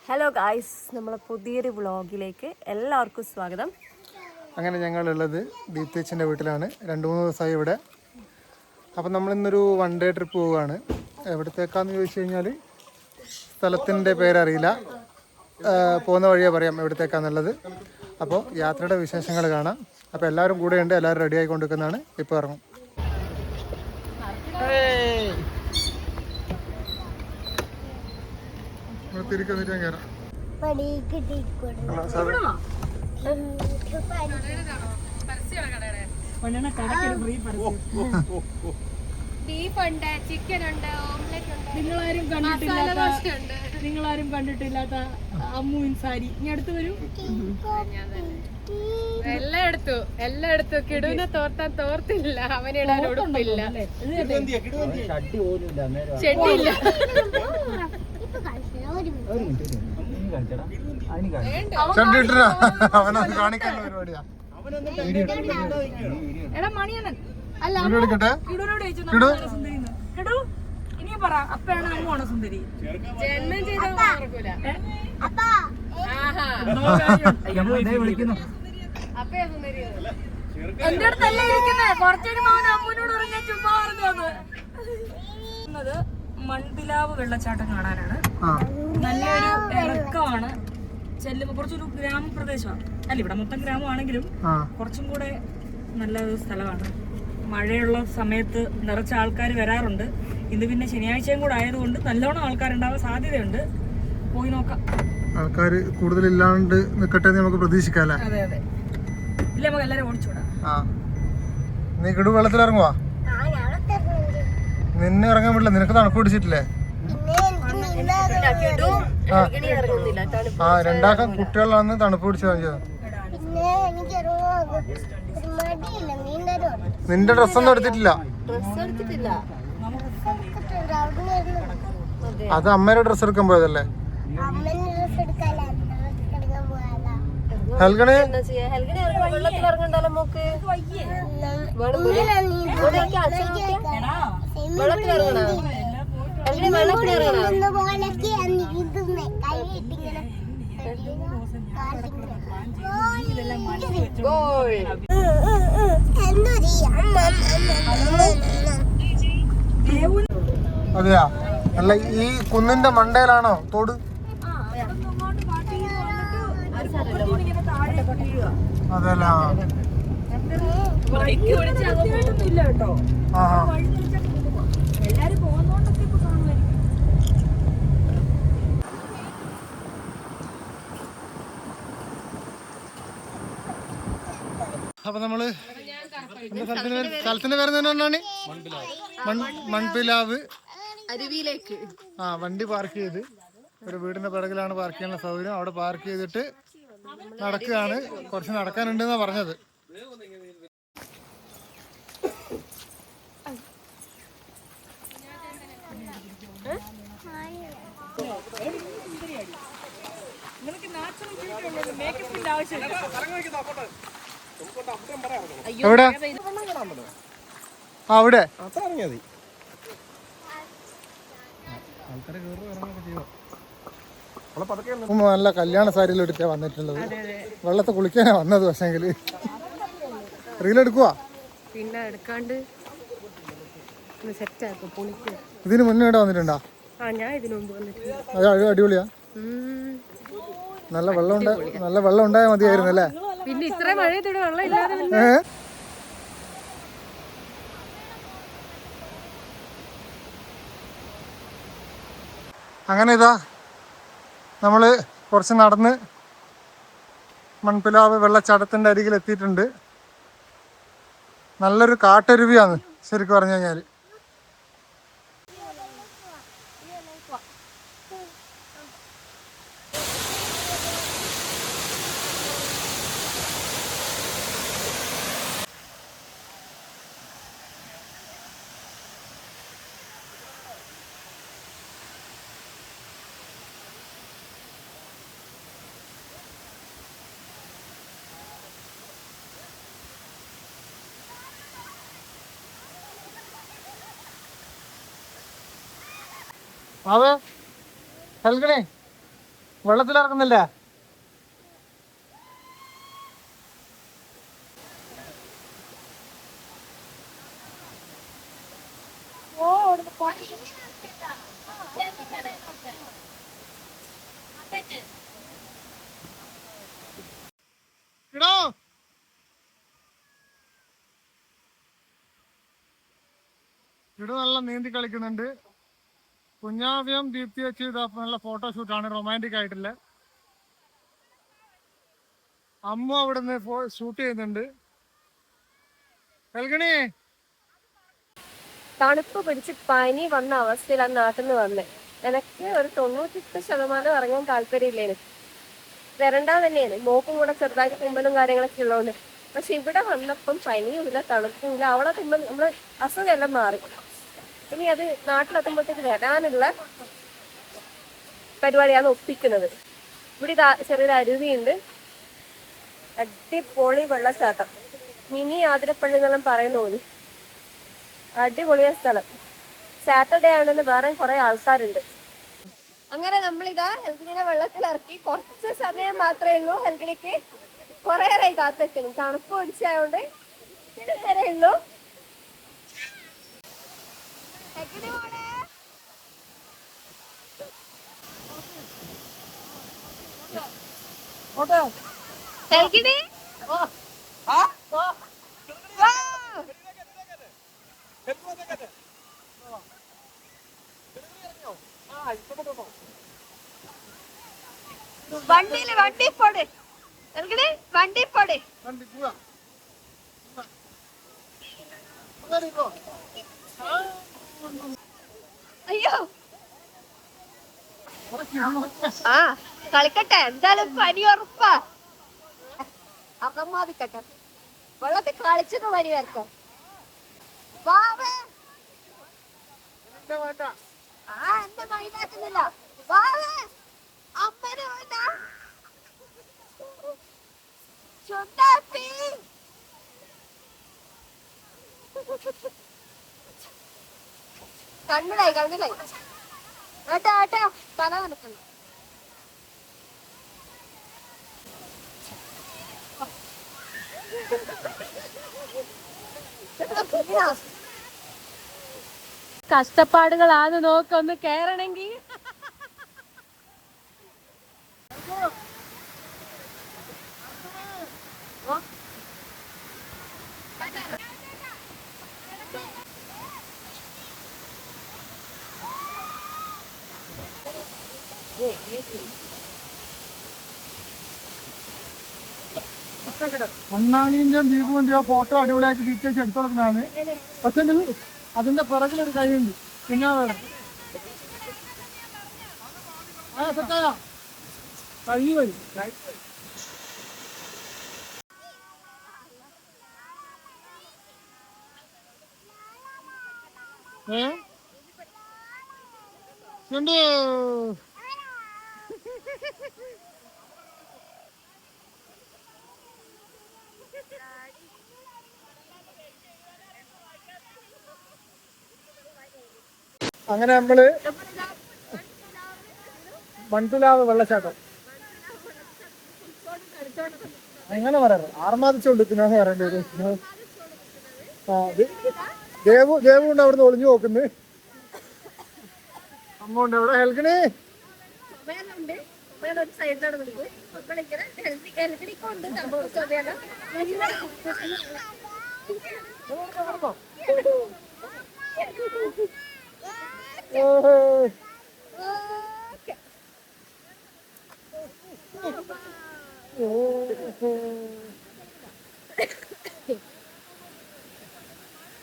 Hello guys, നമ്മളെ പുതിയൊരു വ്ളോഗിലേക്ക് എല്ലാവർക്കും സ്വാഗതം. അങ്ങനെ ഞങ്ങളുള്ളത് ദീപ്തേച്ചിൻ്റെ വീട്ടിലാണ്. 2-3 ദിവസമായി ഇവിടെ. അപ്പം നമ്മളിന്നൊരു 1 ഡേ ട്രിപ്പ് പോവുകയാണ്. എവിടത്തേക്കാന്ന് ചോദിച്ചു കഴിഞ്ഞാൽ സ്ഥലത്തിൻ്റെ പേരറിയില്ല, പോകുന്ന വഴിയെ പറയാം എവിടത്തേക്കാന്നുള്ളത്. അപ്പോൾ യാത്രയുടെ വിശേഷങ്ങൾ കാണാം. അപ്പോൾ എല്ലാവരും കൂടെയുണ്ട്, എല്ലാവരും റെഡി ആയിക്കൊണ്ടിരിക്കുന്നതാണ്. ഇപ്പോൾ ഇറങ്ങും. തിരിക്കുന്നിട്ട് കയറാം. ബീഫുണ്ട്, ചിക്കൻ ഉണ്ട്, ഓംലെറ്റ് ഉണ്ട്. നിങ്ങളാരും കണ്ടിട്ടില്ലാത്ത അമ്മു ഇൻസാരി ഇനി അടുത്ത് വരും. എല്ലാം എടുത്തു കിടുവിനെ തോർത്തില്ല, അവനിടാൻ ഉടുപ്പില്ല, ചെടിയില്ല. അവനത് കാണിക്കുന്ന പരിപാടിയാ. എടാ മണിയണ്ണൻ അല്ല കിടുവിനോട് ചോദിച്ചു കിടു ഇനി പറ, അപ്പയാണ് അമ്മുവാണോ സുന്ദരി? ജന്മം ചെയ്ത മറക്കൂല. അപ്പയാ സുന്ദരി. എന്റെ അടുത്തല്ലേ ഇരിക്കുന്നേ, കുറച്ചൊരു അവൻ അമ്മുവിനോട് പറഞ്ഞ ചുമ്മാ പറഞ്ഞത്. മൺപിലാവ് വെള്ളച്ചാട്ടം കാണാനാണ്. നല്ലൊരു ഇറക്കമാണ്. ചെല്ലുമ്പോ കുറച്ചൊരു ഗ്രാമപ്രദേശമാണ്. അല്ല, ഇവിടെ മൊത്തം ഗ്രാമമാണെങ്കിലും കുറച്ചും കൂടെ നല്ലൊരു സ്ഥലമാണ്. മഴയുള്ള സമയത്ത് നിറച്ച ആൾക്കാർ വരാറുണ്ട്. ഇന്ന് പിന്നെ ശനിയാഴ്ചയും കൂടെ ആയതുകൊണ്ട് നല്ലോണം ആൾക്കാരുണ്ടാവാൻ സാധ്യതയുണ്ട്. പോയി നോക്കാം. ആൾക്കാർ കൂടുതലില്ലാണ്ട് നിൽക്കട്ടെ നമുക്ക് പ്രതീക്ഷിക്കാം. അതെ അതെ, ഇല്ല നമുക്ക് എല്ലാരും ഓടിച്ചൂടാ. നീ കിടു വെള്ളത്തിലിറങ്ങുവാ? നിന്നെ ഇറങ്ങാൻ പറ്റില്ല, നിനക്ക് തണുപ്പ് പിടിച്ചിട്ടില്ലേ? രണ്ടാക്കം കുട്ടികളാണ് തണുപ്പ് പിടിച്ചത്. നിന്റെ ഡ്രസ്സൊന്നും എടുത്തിട്ടില്ല? അത് അമ്മയുടെ ഡ്രസ്സ് എടുക്കാൻ പോയതല്ലേ? ഹെൽഗണി വെള്ളത്തിലിറങ്ങണ്ടല്ലോ മോക്ക്. വെള്ളത്തിലിറങ്ങണോ? അതെയാ? അല്ല, ഈ കുന്നിന്റെ മണ്ടയിലാണോ തോട്? അതല്ല. അപ്പൊ നമ്മള് സ്ഥലത്തിന്റെ പേര് തന്നെയാണ് മൺപിലാവ് അരുവിയിലേക്ക്. വണ്ടി പാർക്ക് ചെയ്ത് ഒരു വീടിന്റെ പിറകിലാണ് പാർക്ക് ചെയ്യാനുള്ള സൗകര്യം. അവിടെ പാർക്ക് ചെയ്തിട്ട് നടക്കുകയാണ്. കുറച്ച് നടക്കാനുണ്ടെന്നാ പറഞ്ഞത്. എവിടെ? അവിടെ നല്ല കല്യാണ സാരിയിലെടുത്താ വന്നിട്ടുള്ളത്. വെള്ളത്തെ കുളിക്കാനാ വന്നത്. പക്ഷെങ്കില് റീലെടുക്കുവാ. പിന്നെ എടുക്കാണ്ട് ഇതിന് മുന്നേ ഇവിടെ വന്നിട്ടുണ്ടോ? ഞാൻ ഇതിനു മുമ്പ് വന്നിട്ടുണ്ട്. അത് അടിപൊളിയാ. നല്ല വെള്ളം ഉണ്ടായാൽ മതിയായിരുന്നു അല്ലേ? പിന്നെ ഇത്ര മഴ വെള്ളം ഇല്ലാതെ അങ്ങനെ ഇതാ നമ്മൾ കുറച്ച് നടന്ന് മൺപിലാവ് വെള്ളച്ചാട്ടത്തിൻ്റെ അരികിൽ എത്തിയിട്ടുണ്ട്. നല്ലൊരു കാട്ടരുവിയാണ് ശരിക്കും പറഞ്ഞു കഴിഞ്ഞാൽ. അതെ ഹെൽഗണേ വെള്ളത്തിലിറങ്ങുന്നില്ലേ? ഇവിടെ നല്ല നീന്തി കളിക്കുന്നുണ്ട്. കുഞ്ഞാവ്യം ദീപ്തി വെച്ച് നല്ല ഫോട്ടോഷൂട്ടാണ്, റൊമാൻറ്റിക് ആയിട്ടുള്ള. അമ്മ അവിടെ നിന്ന് ഷൂട്ട് ചെയ്യുന്നുണ്ട്. കൽഗണി തണുപ്പ് പിടിച്ച് പനി വന്ന അവസ്ഥയിലാണ് നാട്ടിൽ നിന്ന് വന്നത്. എനിക്ക് ഒരു 98% ഇറങ്ങാൻ താല്പര്യമില്ലേന്. വരണ്ടാ തന്നെയാണ്, മോക്കും കൂടെ ചെറുതായിട്ട് തുമ്പലും കാര്യങ്ങളൊക്കെ ഉള്ളതുകൊണ്ട്. പക്ഷെ ഇവിടെ വന്നപ്പം പനിയുമില്ല തണുപ്പുമില്ല. അവിടെ തുമ്പൽ നമ്മള് അസുഖമെല്ലാം മാറി. ഇനി അത് നാട്ടിലെത്തുമ്പോഴത്തേക്ക് വരാനുള്ള പരിപാടിയാണ് ഒപ്പിക്കുന്നത്. ഇവിടെ ചെറിയൊരു അരുവിയുണ്ട്, അടിപൊളി വെള്ളച്ചാട്ടം. മിനി ആതിരപ്പള്ളി എന്നെല്ലാം പറയുന്ന പോലെ അടിപൊളിയ സ്ഥലം. സാറ്റർഡേ ആണെന്ന് വേറെ കുറെ ആൾക്കാരുണ്ട്. അങ്ങനെ നമ്മളിതാ ഹെൽഗിനെ വെള്ളത്തിൽ ഇറക്കി. കുറച്ച് സമയം മാത്രമേ ഉള്ളൂ ഹെൽഗിലേക്ക്. കുറെ നേരമായി കാത്തെത്തുന്നു, തണുപ്പ് പിടിച്ചായോണ്ട് നേരെ ഉള്ളൂ. ഹെൽഗിനെ വണ്ടി പോടെ, വണ്ടി പോടെ. അയ്യോ ആ കളിക്കട്ടെ, എന്തായാലും പനി ഉറപ്പാ. അകമാതിക്കട്ടെ, വെള്ളത്തിൽ കളിച്ചത് പനി വരക്കാം. എന്റെ മൈനാക്കുന്നില്ല. അമ്മനെ കണ്ണിലായി ഏട്ടാ തല നനക്കുന്നു. കഷ്ടപ്പാടുകളാണ് നോക്കൊന്ന് കേറണമെങ്കിൽ. മണ്ണാണിന്റെയും ദീപുവിന്റെയോ ഫോട്ടോ അടിപൊളിയായിട്ട് ഡീറ്റെയിൽസ് എടുത്തു കൊടുക്കുന്നതാണ്. പക്ഷെ അതിന്റെ പിറകിലൊരു കൈയുണ്ട്, പിന്നെ വേണം കൈ വരും. അങ്ങനെ നമ്മള് മൺതുലാവ് വെള്ളച്ചാട്ടം അങ്ങനെ പറയാറ്, ആർമാദിച്ചോണ്ട് പിന്നെ പറയേണ്ടി വരും. ദേവു ഉണ്ട് അവിടുന്ന് ഒളിഞ്ഞു നോക്കുന്നത്. അമ്മ ഉണ്ട് അവിടെ. ഹെൽഗിനി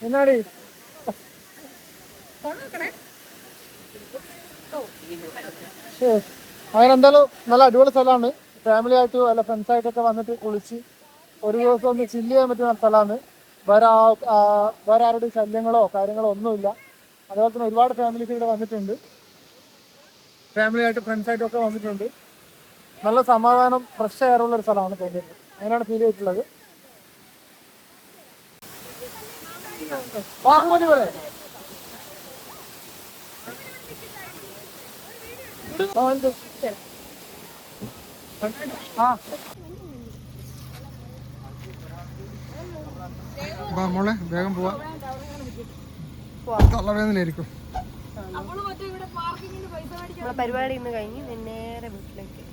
എന്നാടി അങ്ങനെ എന്തായാലും നല്ല അടിപൊളി സ്ഥലമാണ്. ഫാമിലി ആയിട്ട് അല്ല ഫ്രണ്ട്സ് ആയിട്ടൊക്കെ വന്നിട്ട് കുളിച്ച് ഒരു ദിവസം ഒന്ന് ചില്ല് ചെയ്യാൻ പറ്റുന്ന സ്ഥലമാണ്. വേറെ ആരുടെയും ശല്യങ്ങളോ കാര്യങ്ങളോ ഒന്നുമില്ല. അതുപോലെ തന്നെ ഒരുപാട് ഫാമിലീസ് ഇവിടെ വന്നിട്ടുണ്ട്, ഫാമിലി ആയിട്ട് ഫ്രണ്ട്സ് ആയിട്ടും ഒക്കെ വന്നിട്ടുണ്ട്. നല്ല സമാധാനം, ഫ്രഷ് എയറുള്ള ഒരു സ്ഥലമാണ് തോന്നിയത്. അങ്ങനെയാണ് ഫീൽ ചെയ്തിട്ടുള്ളത്. ബാഹുബലി പോലെ ആ വാ മോളെ വേഗം പോവാ. തള്ളവേദനയായിരിക്കും. നമ്മളെ പരിപാടി ഇന്ന് കഴിഞ്ഞ് നേരെ വീട്ടിലേക്ക്.